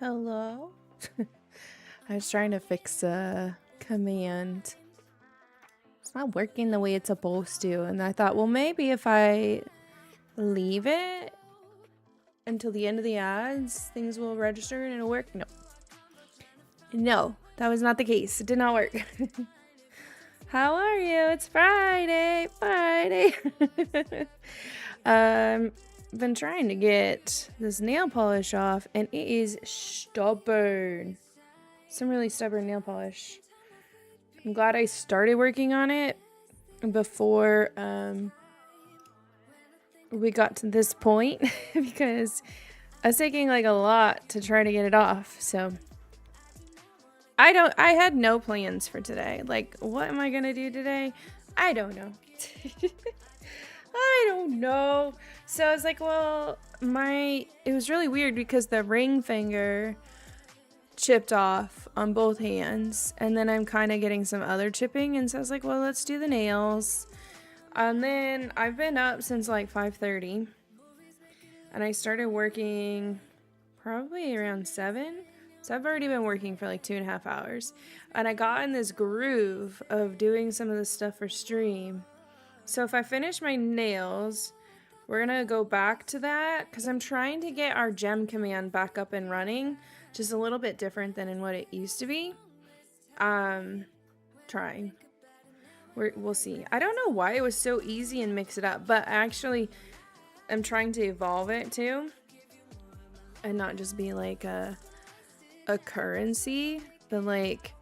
Hello? I was trying to fix a command. It's not working the way it's supposed to. And I thought, well, maybe if I leave it until the end of the ads, things will register and it'll work. No. No, that was not the case. It did not work. How are you? It's Friday. Friday. Been trying to get this nail polish off and it is stubborn. Some really stubborn nail polish. I'm glad I started working on it before we got to this point because I was taking like a lot to try to get it off. So I had no plans for today. Like, what am I gonna do today? I don't know. I don't know. So I was like, well, it was really weird because the ring finger chipped off on both hands, and then I'm kind of getting some other chipping, and so I was like, well, let's do the nails. And then I've been up since like 5:30, and I started working probably around 7. So I've already been working for like 2.5 hours, and I got in this groove of doing some of this stuff for stream. So if I finish my nails, we're gonna go back to that because I'm trying to get our gem command back up and running, just a little bit different than in what it used to be. Trying. We'll see. I don't know why it was so easy and mix it up, but actually I'm trying to evolve it too, and not just be like a currency, but like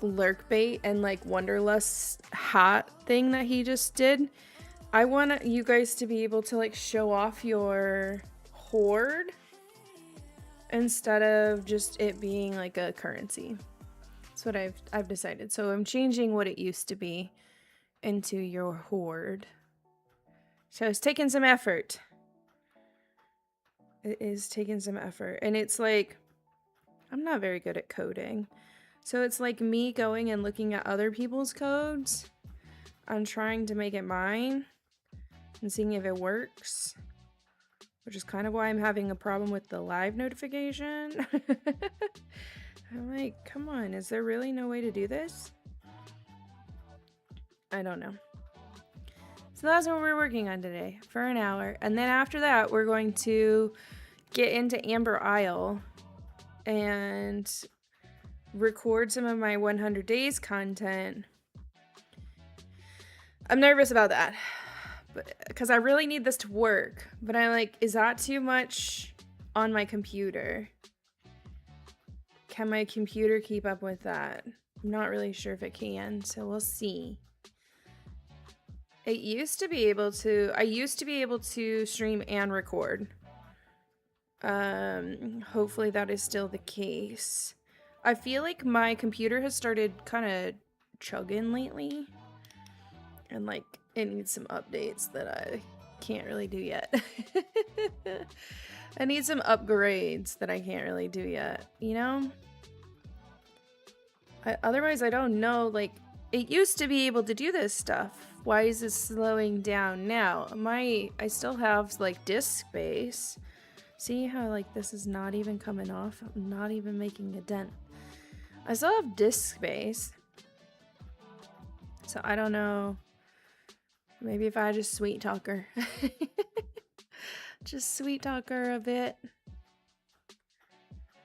lurk bait and like Wonderlust hat thing that he just did. I want you guys to be able to like show off your hoard instead of just it being like a currency. That's what I've decided. So I'm changing what it used to be into your hoard. So it's taking some effort. It is taking some effort, and it's like I'm not very good at coding. So it's like me going and looking at other people's codes. I'm trying to make it mine and seeing if it works, which is kind of why I'm having a problem with the live notification. I'm like, come on, is there really no way to do this? I don't know. So that's what we're working on today for an hour. And then after that, we're going to get into Amber Isle and record some of my 100 days content. I'm nervous about that because I really need this to work, but I'm like, is that too much on my computer? Can my computer keep up with that? I'm not really sure if it can, so we'll see. I used to be able to stream and record. Hopefully that is still the case. I feel like my computer has started kind of chugging lately, and like it needs some updates that I can't really do yet. I need some upgrades that I can't really do yet, you know? Otherwise I don't know, like it used to be able to do this stuff. Why is it slowing down now? I still have like disk space. See how like this is not even coming off? I'm not even making a dent. I still have disk space. So I don't know. Maybe if I just sweet talk her. Just sweet talk her a bit.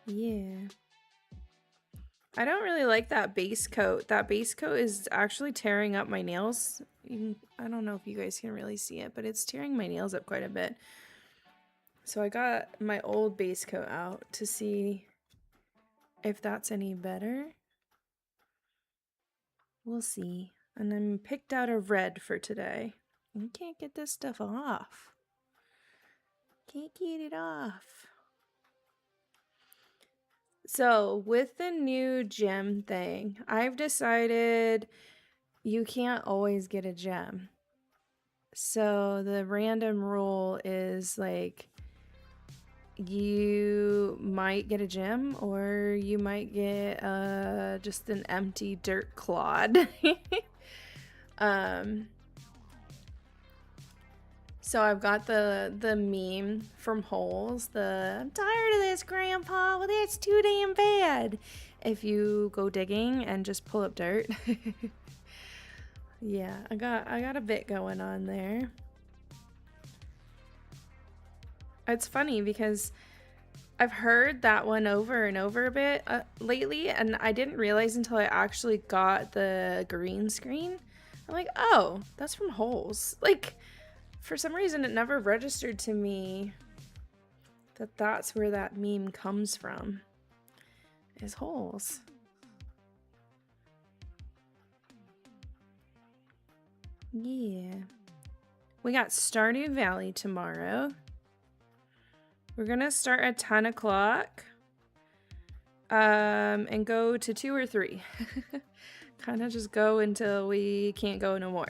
Yeah. I don't really like that base coat. That base coat is actually tearing up my nails. I don't know if you guys can really see it, but it's tearing my nails up quite a bit. So I got my old base coat out to see if that's any better. We'll see. And I'm picked out a red for today. I can't get this stuff off. Can't get it off. So with the new gem thing, I've decided you can't always get a gem. So the random rule is like you might get a gem or you might get just an empty dirt clod. So I've got the meme from Holes, I'm tired of this, Grandpa. Well, that's too damn bad. If you go digging and just pull up dirt. Yeah, I got a bit going on there. It's funny because I've heard that one over and over a bit lately, and I didn't realize until I actually got the green screen. I'm like, oh, that's from Holes. Like, for some reason, it never registered to me that that's where that meme comes from, is Holes. Yeah. We got Stardew Valley tomorrow. We're gonna start at 10 o'clock and go to 2 or 3. Kind of just go until we can't go no more.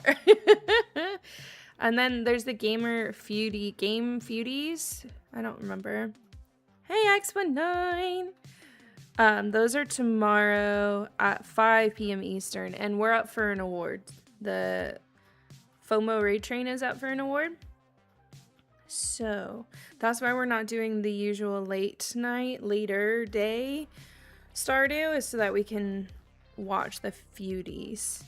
And then there's the game Feudies. I don't remember. Hey, X19. Those are tomorrow at 5 p.m. Eastern, and we're up for an award. The FOMO Raid Train is up for an award. So that's why we're not doing the usual later day Stardew, is so that we can watch the Feudies.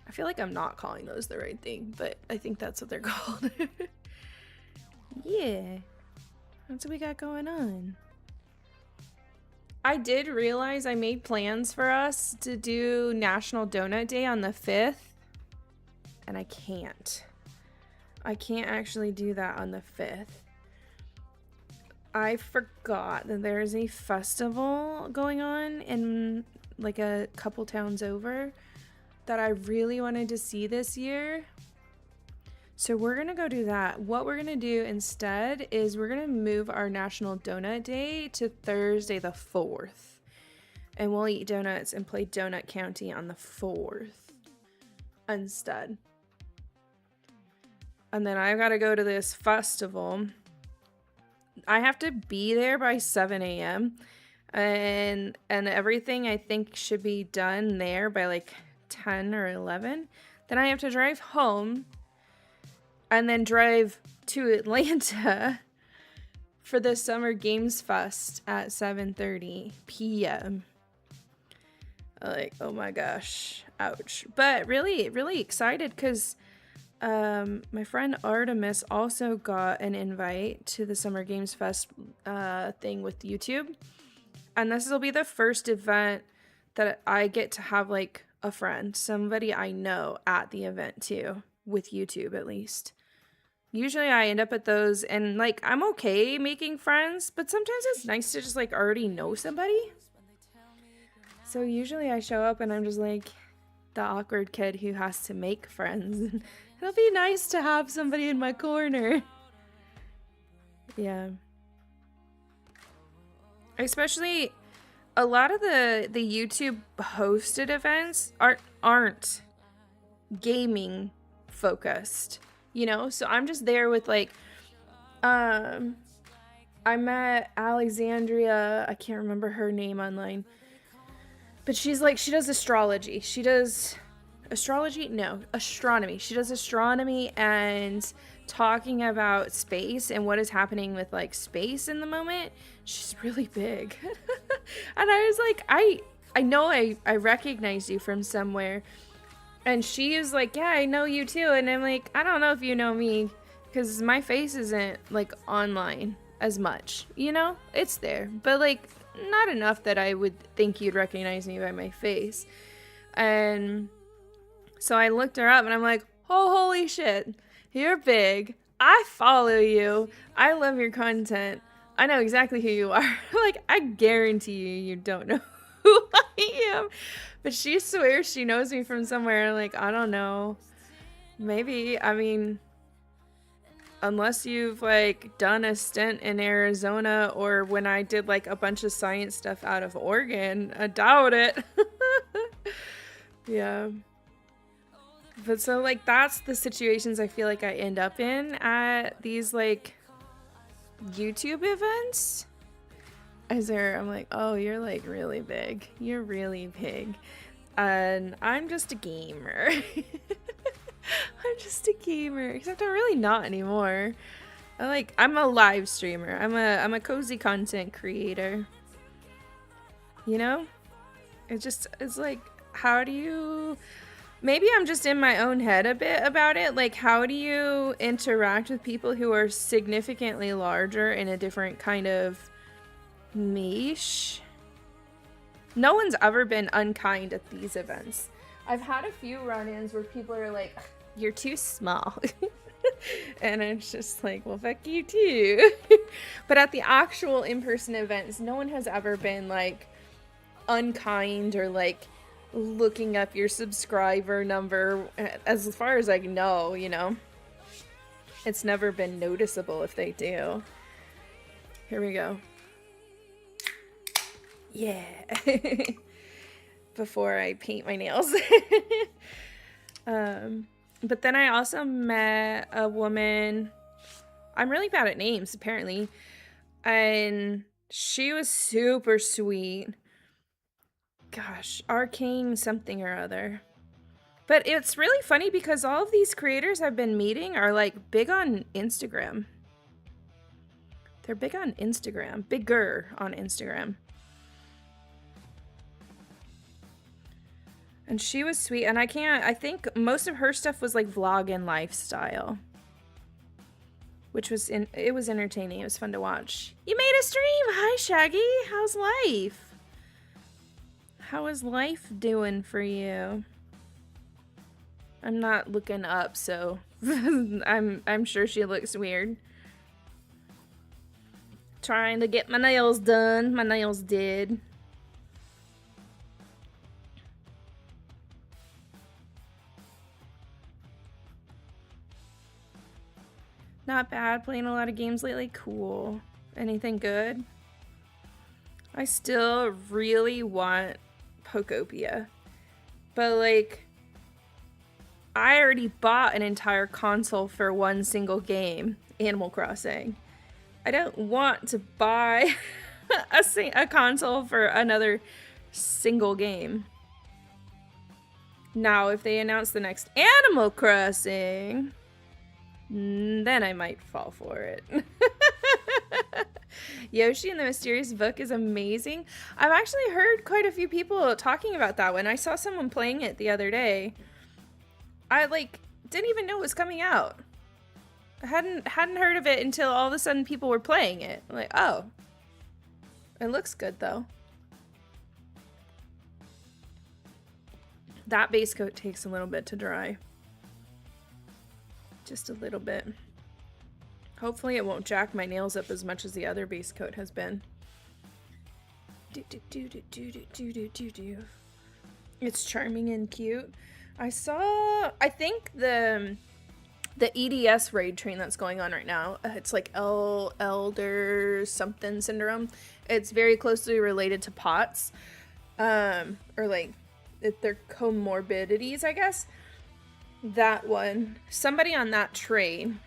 I feel like I'm not calling those the right thing, but I think that's what they're called. Yeah, that's what we got going on. I did realize I made plans for us to do National Donut Day on the 5th, and I can't. I can't actually do that on the 5th. I forgot that there's a festival going on in like a couple towns over that I really wanted to see this year. So we're gonna go do that. What we're gonna do instead is we're gonna move our National Donut Day to Thursday the 4th. And we'll eat donuts and play Donut County on the 4th instead. And then I've got to go to this festival. I have to be there by 7 a.m. And everything I think should be done there by like 10 or 11. Then I have to drive home and then drive to Atlanta for the Summer Games Fest at 7:30 p.m. Like, oh my gosh, ouch. But really, really excited because my friend Artemis also got an invite to the Summer Games Fest thing with YouTube. And this will be the first event that I get to have like a friend, somebody I know at the event too, with YouTube at least. Usually I end up at those and like I'm okay making friends, but sometimes it's nice to just like already know somebody. So usually I show up and I'm just like the awkward kid who has to make friends. It'll be nice to have somebody in my corner. Yeah. Especially a lot of the YouTube hosted events aren't gaming focused, you know? So I'm just there with like I met Alexandria, I can't remember her name online. But she's like, she does astrology. She does astrology? No, astronomy. She does astronomy and talking about space and what is happening with like space in the moment. She's really big. And I was like, I know I recognized you from somewhere. And she was like, yeah, I know you too. And I'm like, I don't know if you know me because my face isn't like online as much, you know? It's there, but like not enough that I would think you'd recognize me by my face. And so I looked her up and I'm like, oh, holy shit, you're big. I follow you. I love your content. I know exactly who you are. Like, I guarantee you don't know who I am. But she swears she knows me from somewhere. Like, I don't know. Maybe, I mean, unless you've like done a stint in Arizona or when I did like a bunch of science stuff out of Oregon, I doubt it. Yeah. But so like that's the situations I feel like I end up in at these like YouTube events. I'm like, oh, you're like really big. You're really big. And I'm just a gamer. I'm just a gamer. Except I'm really not anymore. I'm a live streamer. I'm a cozy content creator. You know? It's like, how do you... Maybe I'm just in my own head a bit about it. Like, how do you interact with people who are significantly larger in a different kind of niche? No one's ever been unkind at these events. I've had a few run-ins where people are like, you're too small. And it's just like, well, fuck you too. But at the actual in-person events, no one has ever been like unkind or like looking up your subscriber number, as far as I know, you know. It's never been noticeable if they do. Here we go. Yeah. Before I paint my nails. But then I also met a woman. I'm really bad at names, apparently. And she was super sweet. Gosh, Arcane something or other. But it's really funny because all of these creators I've been meeting are like big on Instagram. They're big on Instagram. Bigger on Instagram. And she was sweet. And I think most of her stuff was like vlog and lifestyle. Which was, it was entertaining. It was fun to watch. You made a stream! Hi, Shaggy! How's life? How is life doing for you? I'm not looking up, so I'm sure she looks weird. Trying to get my nails done. My nails did. Not bad. Playing a lot of games lately. Cool. Anything good? I still really want Pokopia. But like, I already bought an entire console for one single game, Animal Crossing. I don't want to buy a console for another single game. Now, if they announce the next Animal Crossing, then I might fall for it. Yoshi and the Mysterious Book is amazing. I've actually heard quite a few people talking about that one. I saw someone playing it the other day. I like didn't even know it was coming out. I hadn't heard of it until all of a sudden people were playing it. I'm like, oh. It looks good though. That base coat takes a little bit to dry. Just a little bit. Hopefully it won't jack my nails up as much as the other base coat has been. It's charming and cute. I think the EDS raid train that's going on right now, it's like elder something syndrome. It's very closely related to POTS. Or like their comorbidities, I guess. That one, somebody on that train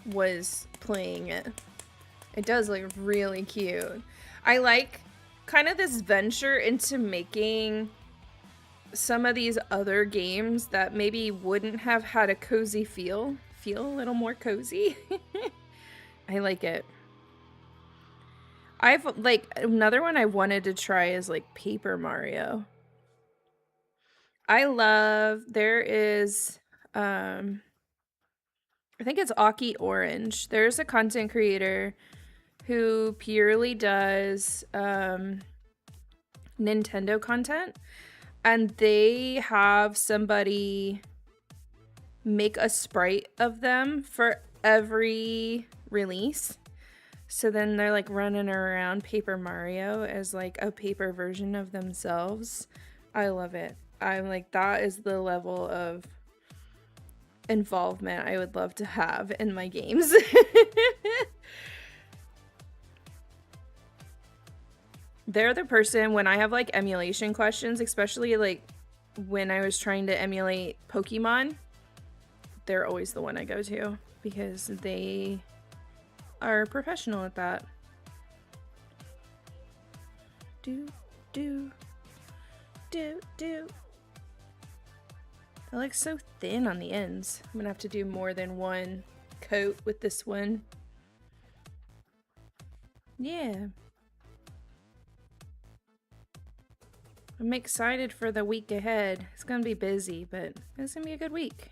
was playing it. It does look really cute. I like kind of this venture into making some of these other games that maybe wouldn't have had a cozy feel a little more cozy. I like it. I've like another one I wanted to try is like Paper Mario. There is, I think it's Aki Orange. There's a content creator who purely does Nintendo content, and they have somebody make a sprite of them for every release. So then they're like running around Paper Mario as like a paper version of themselves. I love it. I'm like, that is the level of involvement I would love to have in my games. They're the person when I have like emulation questions, especially like when I was trying to emulate Pokemon, they're always the one I go to because they are professional at that. Do, do, do, do. They're like so thin on the ends. I'm gonna have to do more than one coat with this one. Yeah. I'm excited for the week ahead. It's gonna be busy, but it's gonna be a good week.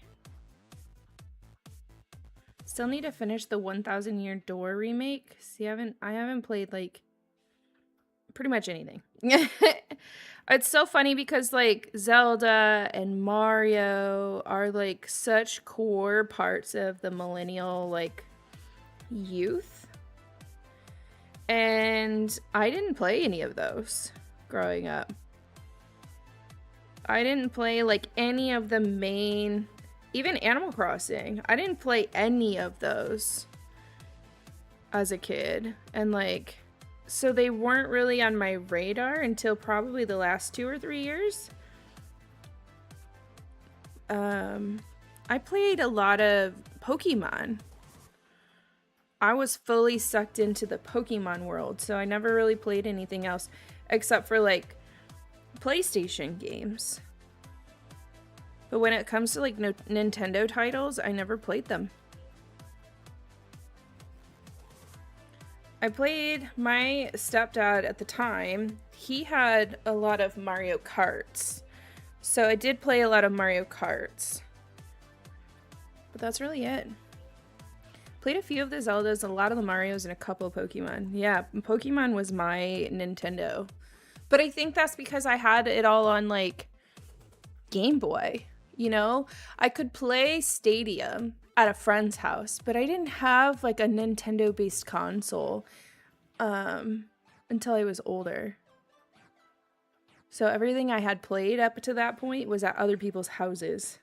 Still need to finish the 1000 Year Door remake. See, I haven't played like pretty much anything. It's so funny because like Zelda and Mario are like such core parts of the millennial like youth. And I didn't play any of those growing up. I didn't play like any of the main, even Animal Crossing. I didn't play any of those as a kid. And like, so they weren't really on my radar until probably the last 2 or 3 years. I played a lot of Pokemon. I was fully sucked into the Pokemon world, so I never really played anything else except for like PlayStation games. But when it comes to like Nintendo titles, I never played them. I played my stepdad at the time. He had a lot of Mario Karts. So I did play a lot of Mario Karts. But that's really it. Played a few of the Zeldas, a lot of the Marios, and a couple of Pokemon. Yeah, Pokemon was my Nintendo. But I think that's because I had it all on like Game Boy. You know, I could play Stadium at a friend's house, but I didn't have like a Nintendo based console until I was older. So everything I had played up to that point was at other people's houses.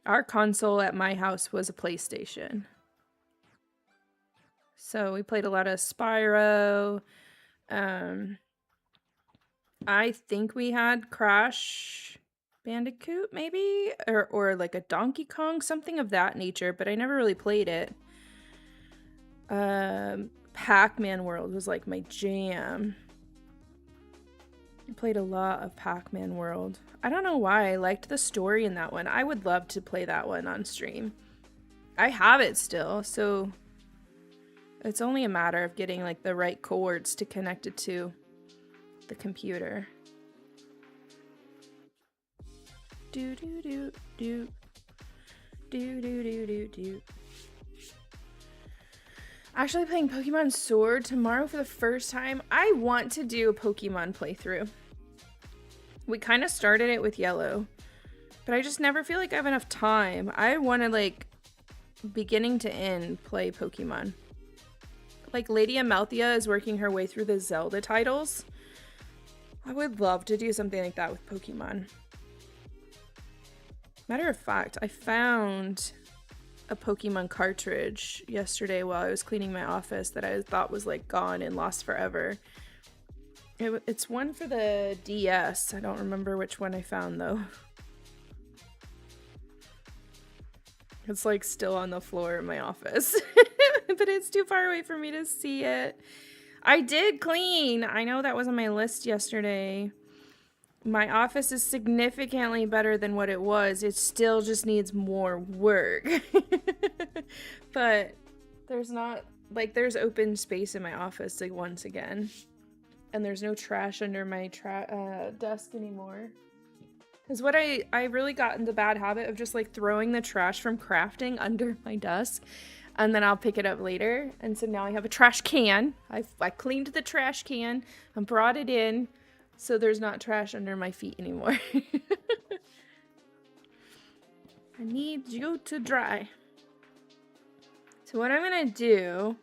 Our console at my house was a PlayStation. So we played a lot of Spyro. I think we had Crash Bandicoot, maybe? Or like a Donkey Kong, something of that nature, but I never really played it. Pac-Man World was like my jam. I played a lot of Pac-Man World. I don't know why I liked the story in that one. I would love to play that one on stream. I have it still, so it's only a matter of getting like the right cords to connect it to the computer. Do do do do do do do do do. Actually playing Pokemon Sword tomorrow for the first time. I want to do a Pokemon playthrough. We kind of started it with Yellow, but I just never feel like I have enough time. I want to like beginning to end play Pokemon. Like Lady Amalthea is working her way through the Zelda titles. I would love to do something like that with Pokemon. Matter of fact, I found a Pokemon cartridge yesterday while I was cleaning my office that I thought was like gone and lost forever. It's one for the DS. I don't remember which one I found though. It's like still on the floor in my office, but it's too far away for me to see it. I did clean. I know that was on my list yesterday. My office is significantly better than what it was. It still just needs more work. But there's not, like, there's open space in my office, like, once again. And there's no trash under my desk anymore. Because what I really got in the bad habit of just, like, throwing the trash from crafting under my desk. And then I'll pick it up later. And so now I have a trash can. I cleaned the trash can and brought it in. So there's not trash under my feet anymore. I need you to dry. So what I'm going to do,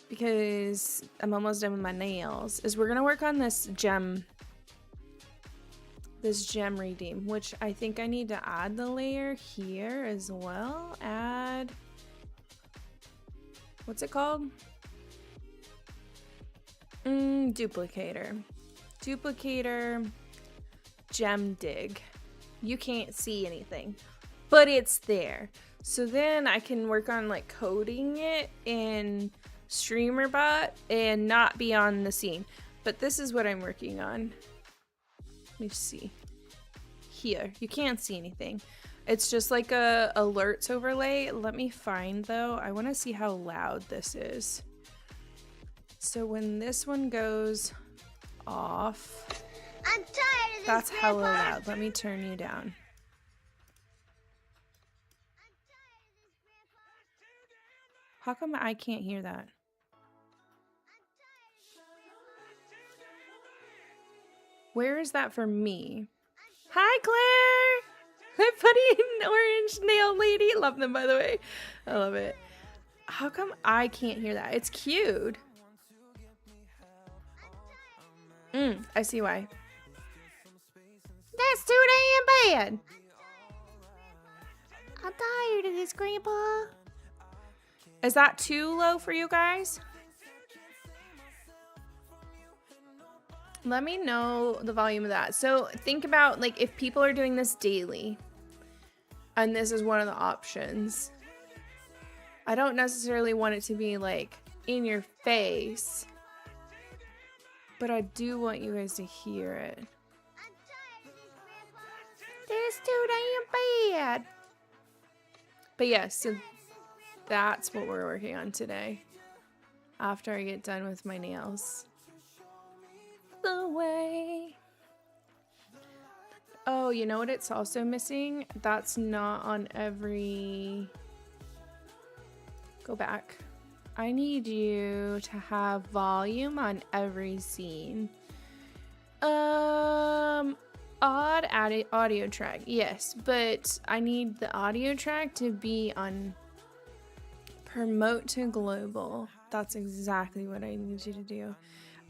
because I'm almost done with my nails, is we're going to work on this gem redeem, which I think I need to add the layer here as well. Add, what's it called? Duplicator. duplicator, gem dig. You can't see anything, but it's there. So then I can work on like coding it in StreamerBot and not be on the scene. But this is what I'm working on. Let me see. Here, you can't see anything. It's just like a alerts overlay. Let me find though. I want to see how loud this is. So when this one goes off, I'm tired of this. that's hella loud. Let me turn you down. How come I can't hear that? Where is that for me? Hi, Claire! My funny orange nail lady. Love them, by the way. I love it. How come I can't hear that? It's cute. I see why. That's too damn bad. I'm tired of this, Grandpa. Is that too low for you guys? Let me know the volume of that. So think about like if people are doing this daily and this is one of the options. I don't necessarily want it to be like in your face, but I do want you guys to hear it. That's too damn bad. But yes, so that's what we're working on today after I get done with my nails. The way. Oh, you know what it's also missing? That's not on every... Go back. I need you to have volume on every scene. Odd audio track. Yes, but I need the audio track to be on promote to global. That's exactly what I need you to do.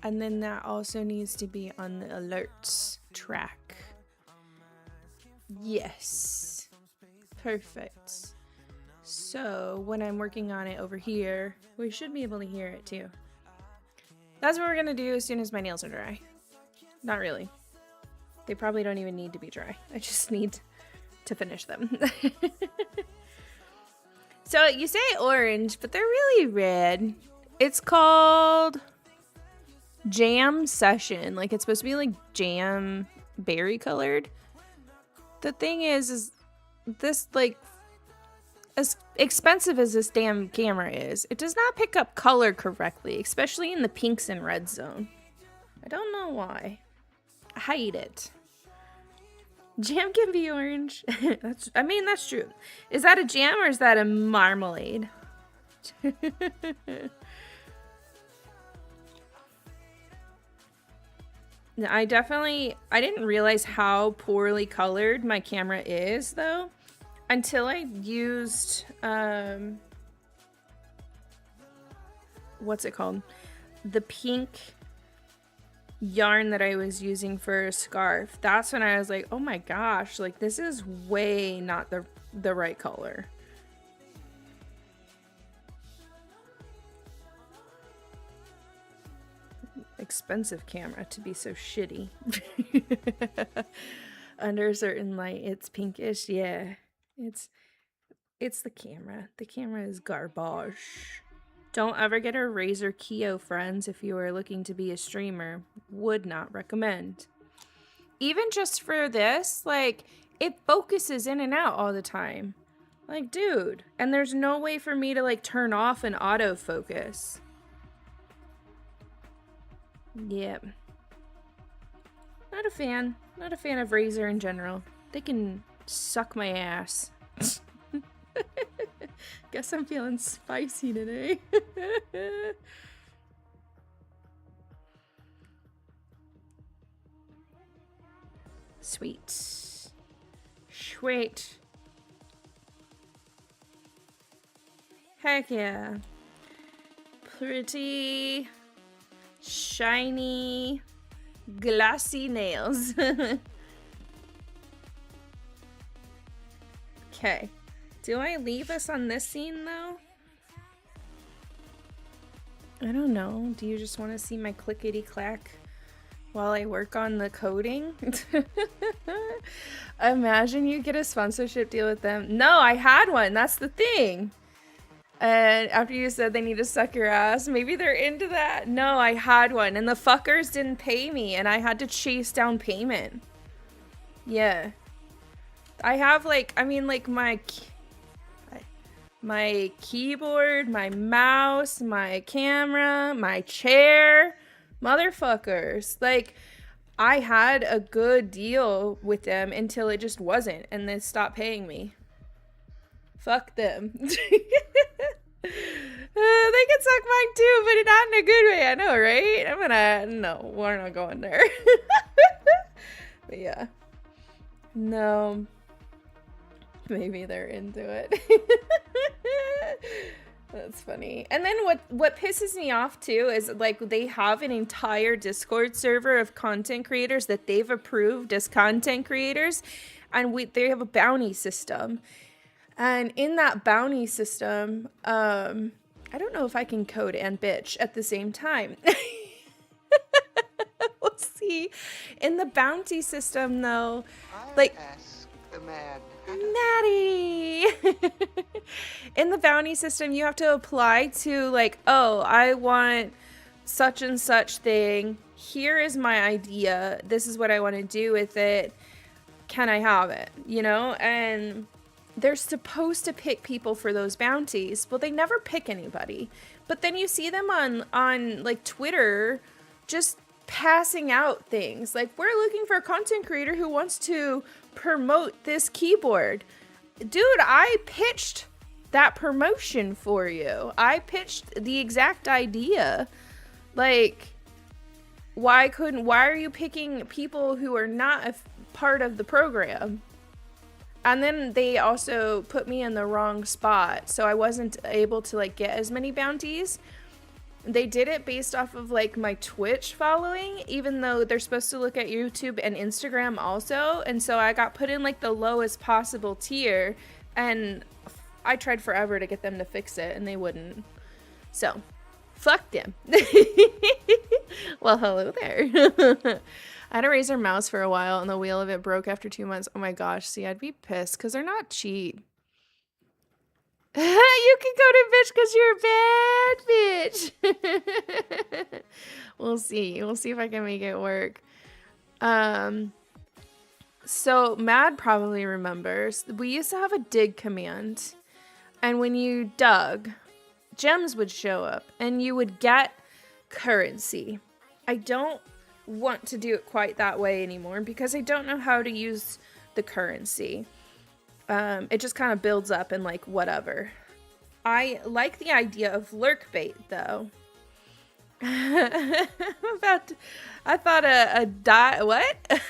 And then that also needs to be on the alerts track. Yes. Perfect. So when I'm working on it over here, we should be able to hear it too. That's what we're gonna do as soon as my nails are dry. Not really. They probably don't even need to be dry. I just need to finish them. So you say orange, but they're really red. It's called Jam Session. Like it's supposed to be like jam berry colored. The thing is this, like, as expensive as this damn camera is, it does not pick up color correctly, especially in the pinks and red zone. I don't know why. I hate it. Jam can be orange. I mean, that's true. Is that a jam or is that a marmalade? I didn't realize how poorly colored my camera is, though, until I used, what's it called? The pink yarn that I was using for a scarf. That's when I was like, oh my gosh, like this is way not the right color. Expensive camera to be so shitty. Under a certain light, it's pinkish. Yeah, it's the camera. The camera is garbage. Don't ever get a Razer Keo, friends, if you are looking to be a streamer. Would not recommend. Even just for this, like, it focuses in and out all the time. Like, dude. And there's no way for me to, like, turn off an autofocus. Yep. Not a fan. Not a fan of Razer in general. They can suck my ass. Guess I'm feeling spicy today. Sweet. Sweet. Heck yeah. Pretty, shiny, glossy nails. Okay. Do I leave us on this scene, though? I don't know. Do you just want to see my clickety-clack while I work on the coding. Imagine you get a sponsorship deal with them. No, I had one. That's the thing. And after you said they need to suck your ass, maybe they're into that. No, I had one. And the fuckers didn't pay me. And I had to chase down payment. Yeah. I have like, I mean like my keyboard, my mouse, my camera, my chair. Motherfuckers. Like, I had a good deal with them until it just wasn't. And they stopped paying me. Fuck them. They can suck mine too, but not in a good way. I know, right? No, we're not going there. But yeah. No. Maybe they're into it. That's funny. And then what pisses me off too is like they have an entire Discord server of content creators that they've approved as content creators, and they have a bounty system. And in that bounty system, I don't know if I can code and bitch at the same time. We'll see. In the bounty system though, like ask the man. Maddie! In the bounty system, you have to apply to like, oh, I want such and such thing. Here is my idea. This is what I want to do with it. Can I have it? You know? And they're supposed to pick people for those bounties. Well, they never pick anybody. But then you see them on like Twitter just passing out things. Like, we're looking for a content creator who wants to promote this keyboard. Dude, I pitched that promotion for you. I pitched the exact idea. Like, why are you picking people who are not a part of the program? And then they also put me in the wrong spot, so I wasn't able to like get as many bounties. They did it based off of like my Twitch following, even though they're supposed to look at YouTube and Instagram also. And so I got put in like the lowest possible tier, and I tried forever to get them to fix it and they wouldn't. So fuck them. Well, hello there. I had a Razer mouse for a while and the wheel of it broke after 2 months. Oh my gosh. See, I'd be pissed because they're not cheap. You can go to bitch because you're a bad bitch. We'll see. We'll see if I can make it work. So Mad probably remembers. We used to have a dig command. And when you dug, gems would show up. And you would get currency. I don't want to do it quite that way anymore because I don't know how to use the currency. It just kind of builds up and like whatever. I like the idea of lurk bait though. I thought what?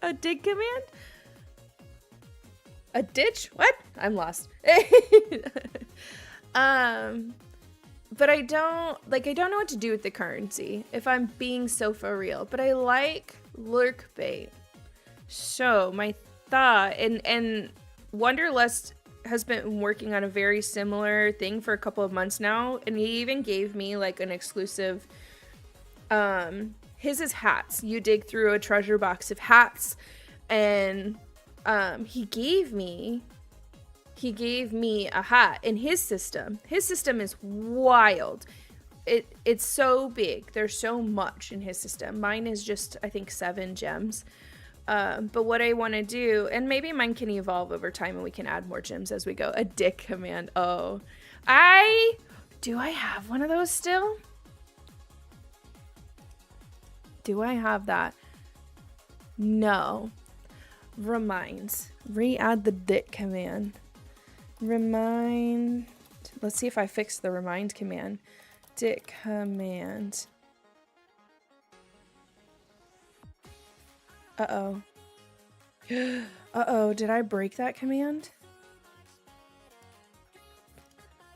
A dig command? A ditch? What? I'm lost. But I don't know what to do with the currency if I'm being so for real. But I like lurk bait. So my thought and Wonderlust has been working on a very similar thing for a couple of months now, and he even gave me like an exclusive his is hats. You dig through a treasure box of hats, and he gave me a hat in his system. His system is wild. It's so big. There's so much in his system. Mine is just, I think, 7 gems. But what I want to do, and maybe mine can evolve over time and we can add more gems as we go. A dick command. Oh, do I have one of those still? Do I have that? No. Reminds. Re-add the dick command. Remind. Let's see if I fix the remind command. Dick command. Uh-oh. Uh-oh, did I break that command?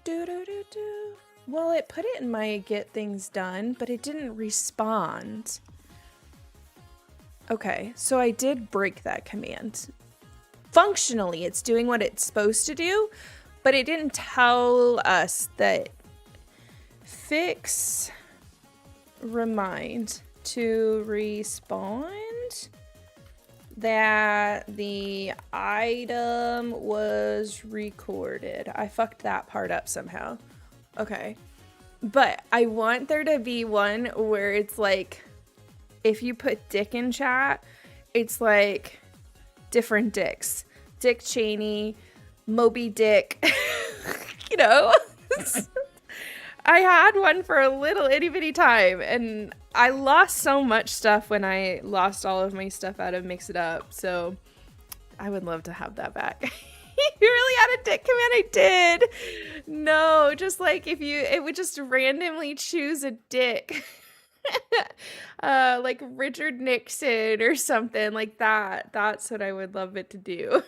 Do-do-do-do. Well, it put it in my get things done, but it didn't respond. Okay, so I did break that command. Functionally, it's doing what it's supposed to do, but it didn't tell us that fix remind. to respond that the item was recorded. I fucked that part up somehow. Okay. But I want there to be one where it's like, if you put dick in chat, it's like different dicks. Dick Cheney, Moby Dick, you know? I had one for a little itty bitty time, and I lost so much stuff when I lost all of my stuff out of Mix It Up, so I would love to have that back. You really had a dick command? I did. No, just like if you, it would just randomly choose a dick. Like Richard Nixon or something like that. That's what I would love it to do.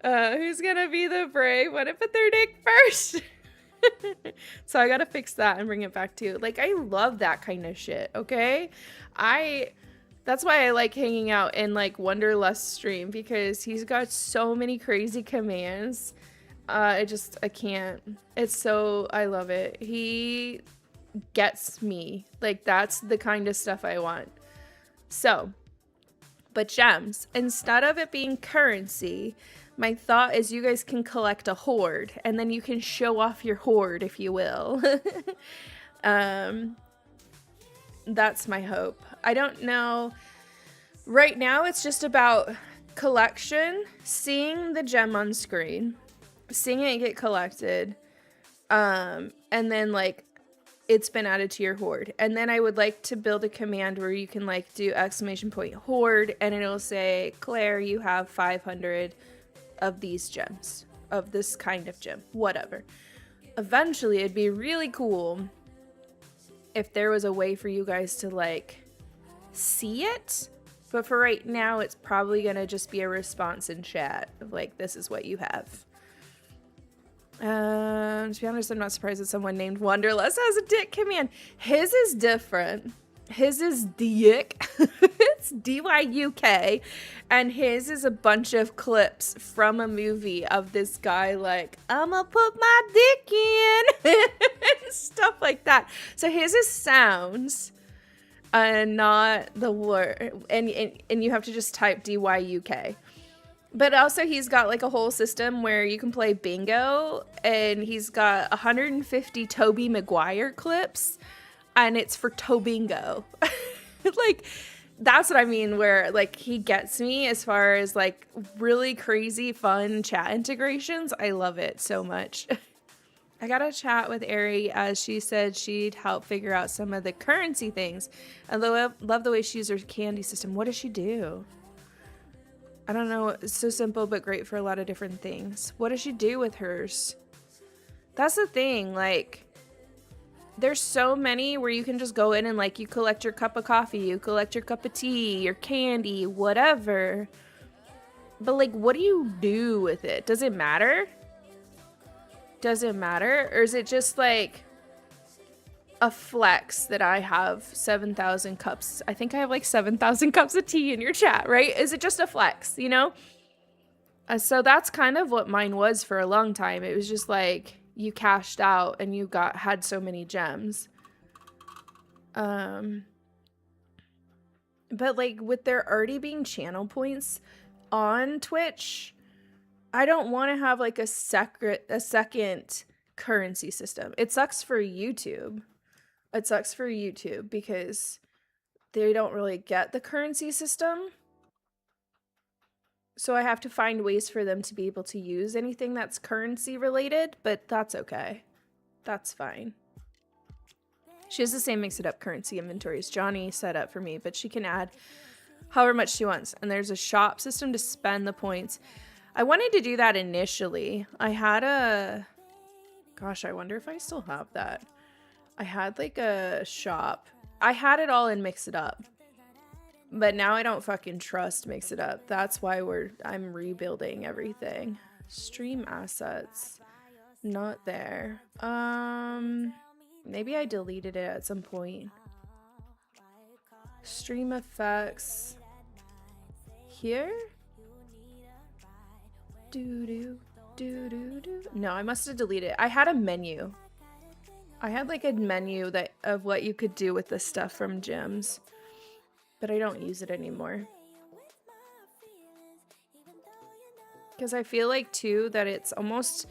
Who's gonna be the brave one to put their dick first? So I gotta fix that and bring it back to you. Like, I love that kind of shit, okay? That's why I like hanging out in like Wonderlust stream, because he's got so many crazy commands. I can't. It's so, I love it. He gets me. Like, that's the kind of stuff I want. So, but gems, instead of it being currency, my thought is you guys can collect a hoard, and then you can show off your hoard, if you will. That's my hope. I don't know. Right now, it's just about collection, seeing the gem on screen, seeing it get collected, and then, like, it's been added to your hoard. And then I would like to build a command where you can, like, do !hoard, and it'll say, Claire, you have 500 of these gems, of this kind of gem, whatever. Eventually, it'd be really cool if there was a way for you guys to, like, see it. But for right now, it's probably gonna just be a response in chat of, like, this is what you have. To be honest, I'm not surprised that someone named Wonderlust has a dick command. His is different. His is dick. It's D-Y-U-K. And his is a bunch of clips from a movie of this guy like, I'ma put my dick in. And stuff like that. So his is sounds and not the word. And you have to just type D-Y-U-K. But also he's got like a whole system where you can play bingo, and he's got 150 Tobey Maguire clips, and it's for Tobingo. Like, that's what I mean, where like he gets me as far as like really crazy fun chat integrations. I love it so much. I got a chat with Ari as she said she'd help figure out some of the currency things. I love the way she used her candy system. What does she do? I don't know. It's so simple, but great for a lot of different things. What does she do with hers? That's the thing. Like, there's so many where you can just go in and, like, you collect your cup of coffee, you collect your cup of tea, your candy, whatever. But, like, what do you do with it? Does it matter? Does it matter? Or is it just, like, a flex that I have 7,000 cups. I think I have like 7,000 cups of tea in your chat, right? Is it just a flex, you know? So that's kind of what mine was for a long time. It was just like you cashed out and you had so many gems. But like with there already being channel points on Twitch, I don't want to have like a second currency system. It sucks for YouTube. It sucks for YouTube because they don't really get the currency system. So I have to find ways for them to be able to use anything that's currency related, but that's okay. That's fine. She has the same Mix It Up currency inventories Johnny set up for me, but she can add however much she wants. And there's a shop system to spend the points. I wanted to do that initially. I had a... Gosh, I wonder if I still have that. I had like a shop. I had it all in Mix It Up. But now I don't fucking trust Mix It Up. That's why I'm rebuilding everything. Stream assets. Not there. Maybe I deleted it at some point. Stream effects. Here? No, I must have deleted it. I had a menu. I had like a menu of what you could do with the stuff from gyms, but I don't use it anymore. Because I feel like too that it's almost,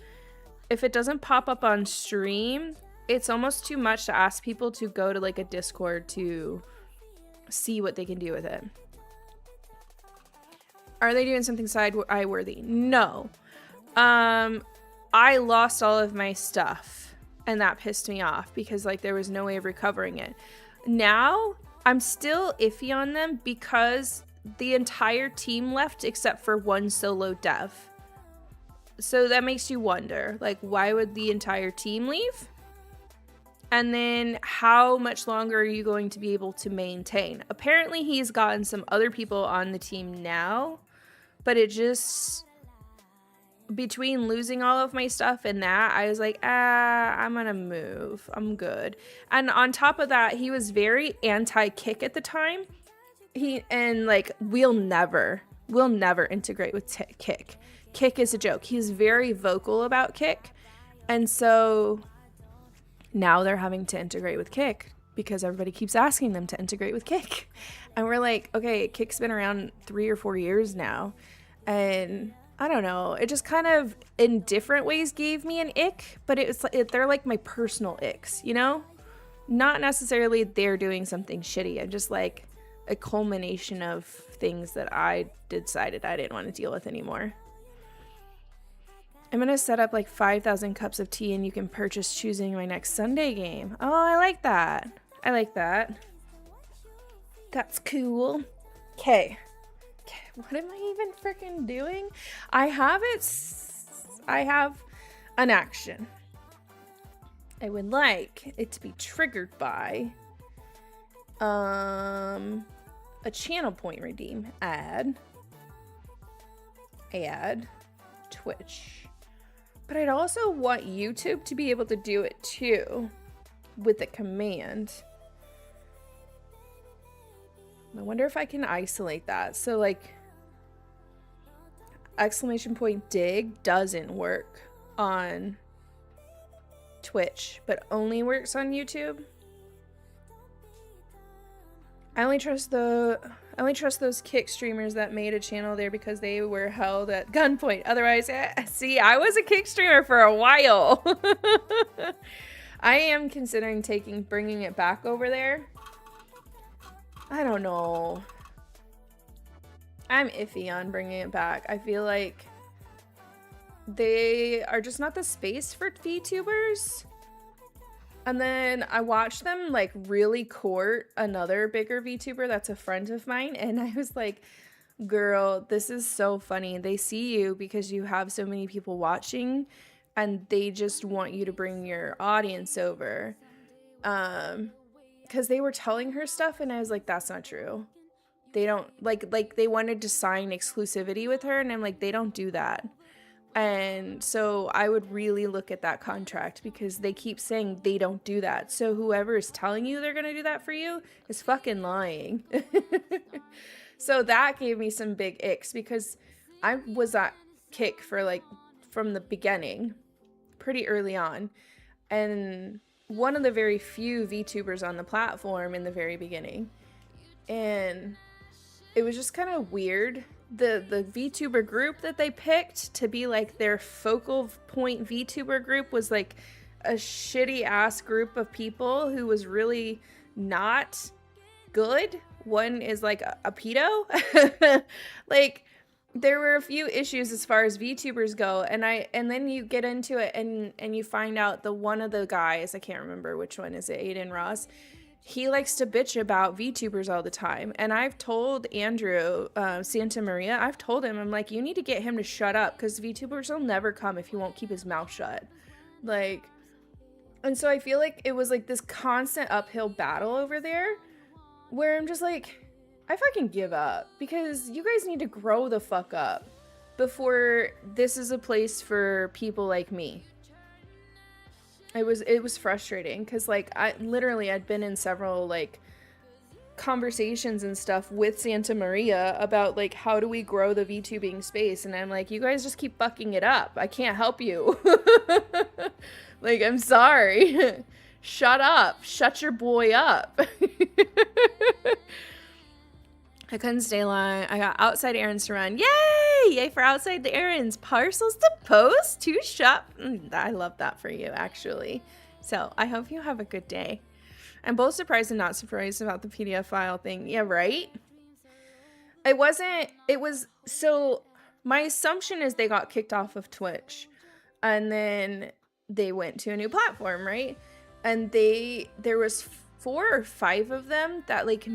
if it doesn't pop up on stream, it's almost too much to ask people to go to like a Discord to see what they can do with it. Are they doing something side-eye worthy? No. I lost all of my stuff, and that pissed me off because like there was no way of recovering it. Now I'm still iffy on them because the entire team left except for one solo dev. So that makes you wonder, like, why would the entire team leave? And then how much longer are you going to be able to maintain? Apparently he's gotten some other people on the team now, but it just, between losing all of my stuff and that, I was like, I'm gonna move. I'm good. And on top of that, he was very anti-kick at the time. We'll never integrate with kick. Kick is a joke. He's very vocal about kick. And so now they're having to integrate with kick because everybody keeps asking them to integrate with kick. And we're like, okay, kick's been around 3 or 4 years now. And I don't know. It just kind of in different ways gave me an ick, but they're like my personal icks, you know? Not necessarily they're doing something shitty. I'm just like a culmination of things that I decided I didn't want to deal with anymore. I'm going to set up like 5,000 cups of tea and you can purchase choosing my next Sunday game. Oh, I like that. I like that. That's cool. Okay. What am I even freaking doing? I have an action. I would like it to be triggered by a channel point redeem add Twitch. But I'd also want YouTube to be able to do it too with the command. I wonder if I can isolate that. So like !dig doesn't work on Twitch, but only works on YouTube. I only trust those kick streamers that made a channel there because they were held at gunpoint. Otherwise, see, I was a kick streamer for a while. I am considering bringing it back over there. I don't know. I'm iffy on bringing it back. I feel like they are just not the space for VTubers. And then I watched them like really court another bigger VTuber that's a friend of mine. And I was like, girl, this is so funny. They see you because you have so many people watching and they just want you to bring your audience over. Because they were telling her stuff and I was like, that's not true. They don't like they wanted to sign exclusivity with her and I'm like, they don't do that. And so I would really look at that contract because they keep saying they don't do that. So whoever is telling you they're going to do that for you is fucking lying. So that gave me some big icks because I was at Kick for like from the beginning, pretty early on. And one of the very few VTubers on the platform in the very beginning. And it was just kind of weird. The VTuber group that they picked to be like their focal point VTuber group was like a shitty ass group of people who was really not good. One is like a pedo. Like there were a few issues as far as VTubers go, and then you get into it and you find out the one of the guys, I can't remember which one is it, Aiden Ross. He likes to bitch about VTubers all the time. And I've told Andrew, Santa Maria, I've told him, I'm like, you need to get him to shut up because VTubers will never come if he won't keep his mouth shut. Like, and so I feel like it was like this constant uphill battle over there where I'm just like, I fucking give up because you guys need to grow the fuck up before this is a place for people like me. It was frustrating because like I'd been in several like conversations and stuff with Santa Maria about like how do we grow the VTubing space, and I'm like, you guys just keep fucking it up. I can't help you. Like, I'm sorry. Shut up. Shut your boy up. I couldn't stay long. I got outside errands to run. Yay! Yay for outside the errands. Parcels to post to shop. I love that for you, actually. So I hope you have a good day. I'm both surprised and not surprised about the PDF file thing. Yeah, right? So my assumption is they got kicked off of Twitch. And then they went to a new platform, right? And there was 4 or 5 of them that like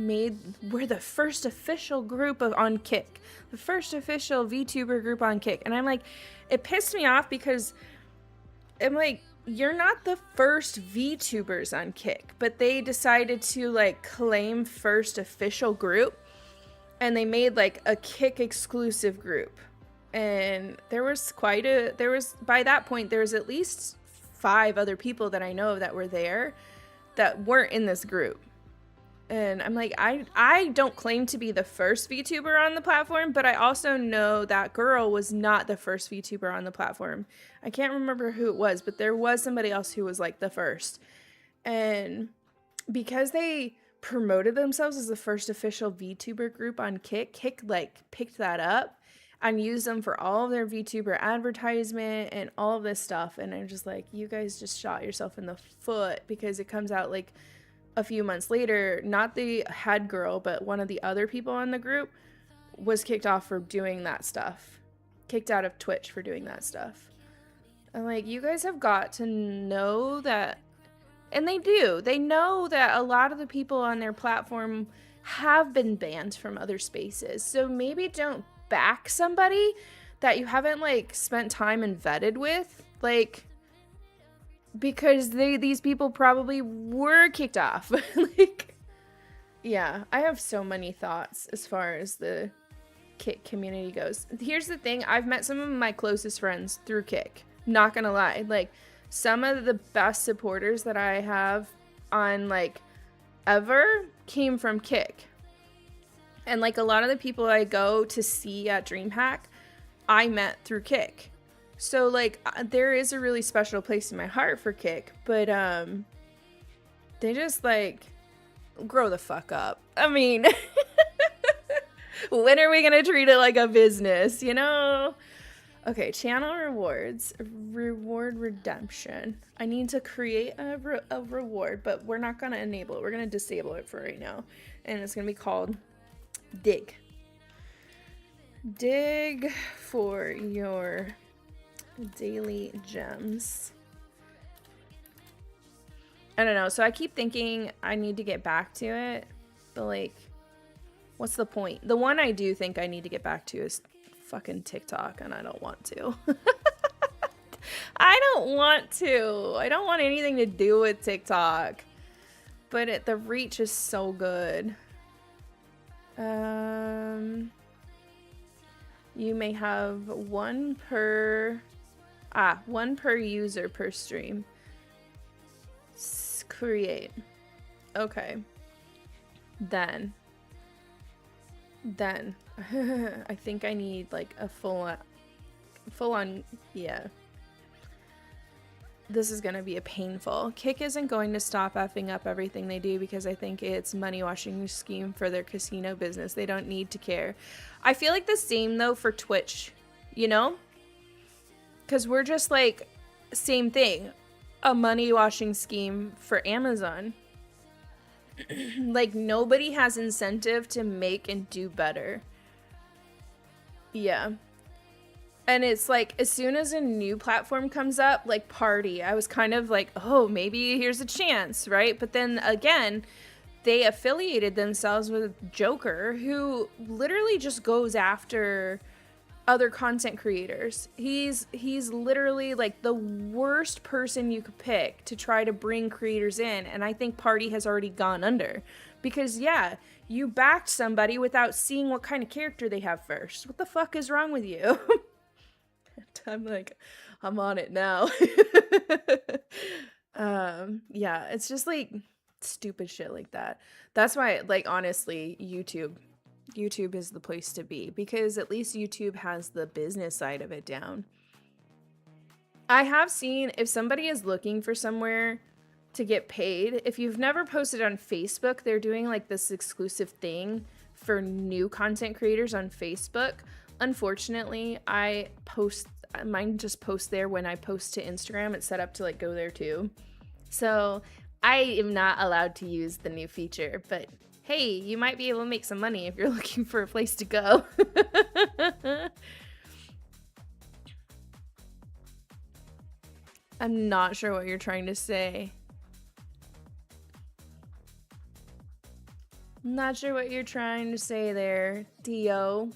were the first official group on Kick, the first official VTuber group on Kick. And I'm like, it pissed me off because I'm like, you're not the first VTubers on Kick, but they decided to like claim first official group, and they made like a Kick exclusive group. And by that point there was at least 5 other people that I know that were there that weren't in this group. And I'm like, I don't claim to be the first VTuber on the platform, but I also know that girl was not the first VTuber on the platform. I can't remember who it was, but there was somebody else who was like the first. And because they promoted themselves as the first official VTuber group on Kick like picked that up and used them for all of their VTuber advertisement and all of this stuff. And I'm just like, you guys just shot yourself in the foot, because it comes out like a few months later, not the head girl, but one of the other people in the group was kicked off for doing that stuff. Kicked out of Twitch for doing that stuff. I'm like, you guys have got to know that. And they do. They know that a lot of the people on their platform have been banned from other spaces. So maybe don't back somebody that you haven't like spent time and vetted with, like, because these people probably were kicked off. Like, yeah, I have so many thoughts as far as the Kick community goes. Here's the thing, I've met some of my closest friends through Kick, not gonna lie. Like, some of the best supporters that I have on like ever came from Kick. And like a lot of the people I go to see at DreamHack, I met through Kick. So like there is a really special place in my heart for Kick, but they just like grow the fuck up. I mean, when are we gonna treat it like a business, you know? Okay, channel rewards, reward redemption. I need to create a reward, but we're not gonna enable it. We're gonna disable it for right now, and it's gonna be called Dig. Dig for your daily gems. I don't know. So I keep thinking I need to get back to it, but like, what's the point? The one I do think I need to get back to is fucking TikTok, and I don't want to. I don't want to. I don't want anything to do with TikTok, but the reach is so good. You may have one per user per stream. Create. Okay. Then I think I need like a full on, yeah. This is gonna be a painful. Kick isn't going to stop effing up everything they do because I think it's money washing scheme for their casino business. They don't need to care. I feel like the same though for Twitch, you know? Because we're just like, same thing. A money washing scheme for Amazon. Like nobody has incentive to make and do better. Yeah. And it's like, as soon as a new platform comes up, like Party, I was kind of like, oh, maybe here's a chance, right? But then again, they affiliated themselves with Joker, who literally just goes after other content creators. He's literally like the worst person you could pick to try to bring creators in. And I think Party has already gone under. Because yeah, you backed somebody without seeing what kind of character they have first. What the fuck is wrong with you? I'm like, I'm on it now. Yeah, it's just like stupid shit like that. That's why, like, honestly, YouTube is the place to be, because at least YouTube has the business side of it down. I have seen, if somebody is looking for somewhere to get paid. If you've never posted on Facebook, they're doing like this exclusive thing for new content creators on Facebook. Unfortunately, mine just posts there when I post to Instagram. It's set up to like go there too. So I am not allowed to use the new feature, but hey, you might be able to make some money if you're looking for a place to go. I'm not sure what you're trying to say. Not sure what you're trying to say there, Dio.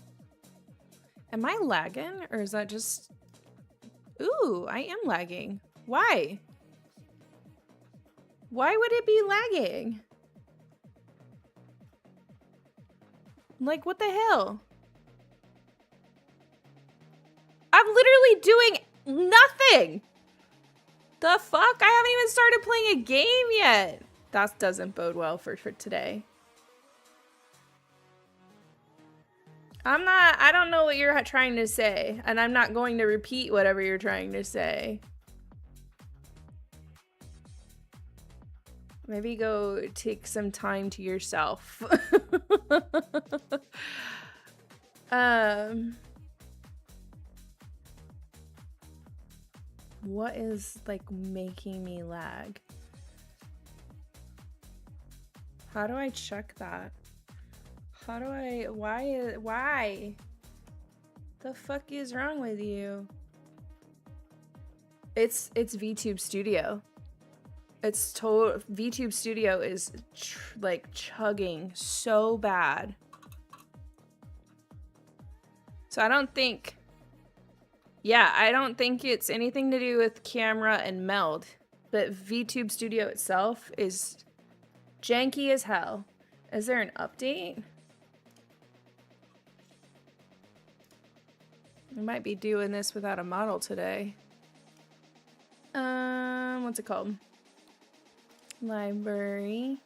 Am I lagging, or is that just... Ooh, I am lagging. Why? Why would it be lagging? Like, what the hell? I'm literally doing nothing! The fuck? I haven't even started playing a game yet. That doesn't bode well for today. I don't know what you're trying to say, and I'm not going to repeat whatever you're trying to say. Maybe go take some time to yourself. What is like making me lag? How do I check that? How do I, why? The fuck is wrong with you? It's VTube Studio. It's total, VTube Studio is like chugging so bad. So I don't think, yeah, I don't think it's anything to do with camera and meld, but VTube Studio itself is janky as hell. Is there an update? I might be doing this without a model today. What's it called? Library.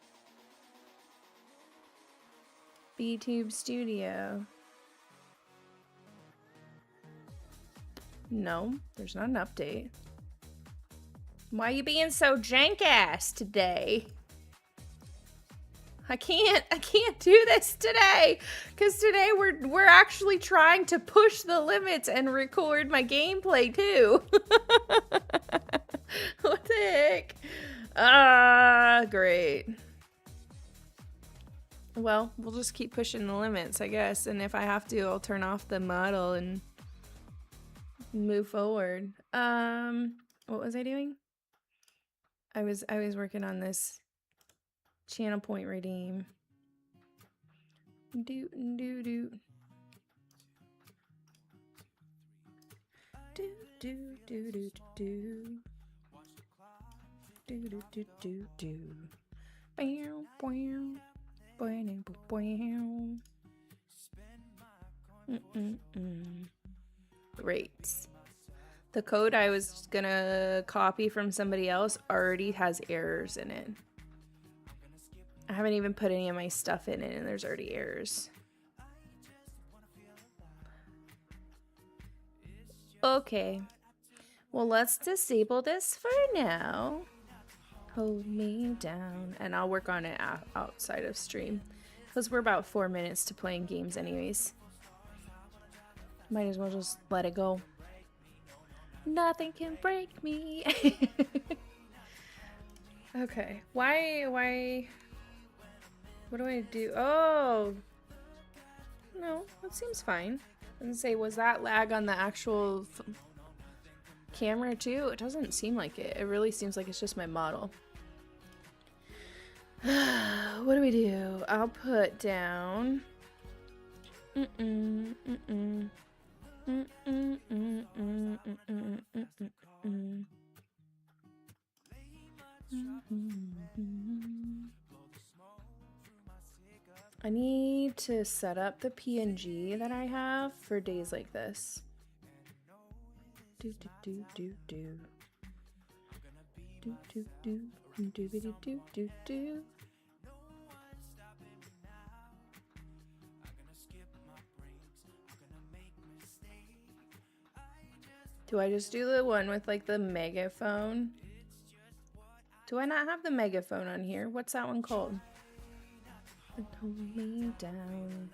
VTube Studio. No, there's not an update. Why are you being so jank-ass today? I can't do this today, because today we're actually trying to push the limits and record my gameplay too. What the heck? Great. Well, we'll just keep pushing the limits, I guess, and if I have to, I'll turn off the model and move forward. What was I doing? I was working on this channel point redeem. Do. Great. The code I was gonna copy from somebody else already has errors in it. I haven't even put any of my stuff in it and there's already errors. Okay. Well, let's disable this for now. Hold me down. And I'll work on it outside of stream. Because we're about 4 minutes to playing games anyways. Might as well just let it go. Nothing can break me. Okay. Why? What do I do? Oh. No, that seems fine. I was gonna say, was that lag on the actual camera too? It doesn't seem like it. It really seems like it's just my model. What do we do? I'll put down. I need to set up the PNG that I have for days like this. Do. Do I just do the one with like the megaphone? Do I not have the megaphone on here? What's that one called? Hold me down.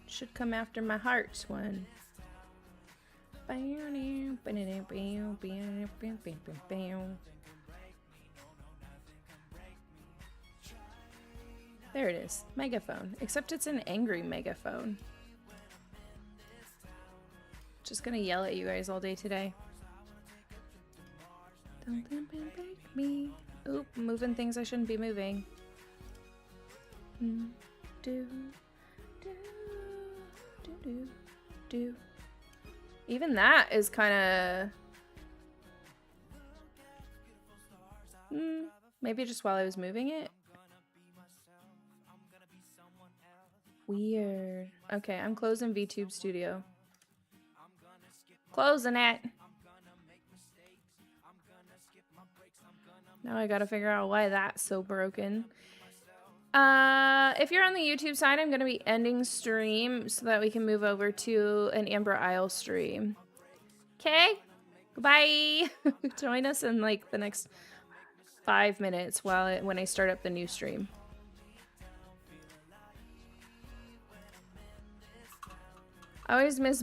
Should come after my heart's one. There it is. Megaphone. Except it's an angry megaphone. Just gonna yell at you guys all day today. Don't break me. Oop, moving things I shouldn't be moving. Do. Even that is kind of... maybe just while I was moving it. Weird. Okay, I'm closing VTube Studio. Closing it. Now I gotta figure out why that's so broken. If you're on the YouTube side, I'm gonna be ending stream so that we can move over to an Amber Isle stream. Okay? Goodbye! Join us in like the next 5 minutes when I start up the new stream. I always miss